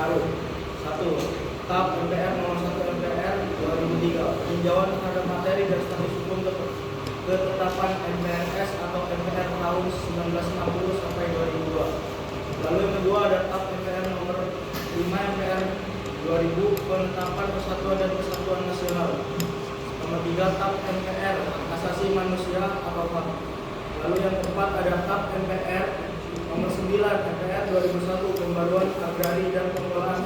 baru. 1. TAP MPR nomor 1 MPR 2003, peninjauan terhadap materi dan status hukum ketetapan MPRS atau MPR tahun 1960 sampai 2002. Lalu yang kedua ada TAP MPR nomor 5 MPR 2000, penetapan persatuan dan kesatuan nasional. Nomor 3 TAP MPR hak asasi manusia atau HAM. Lalu yang keempat ada TAP MPR nomor 9 MPR 2001, pembaruan agrari dan pengelolaan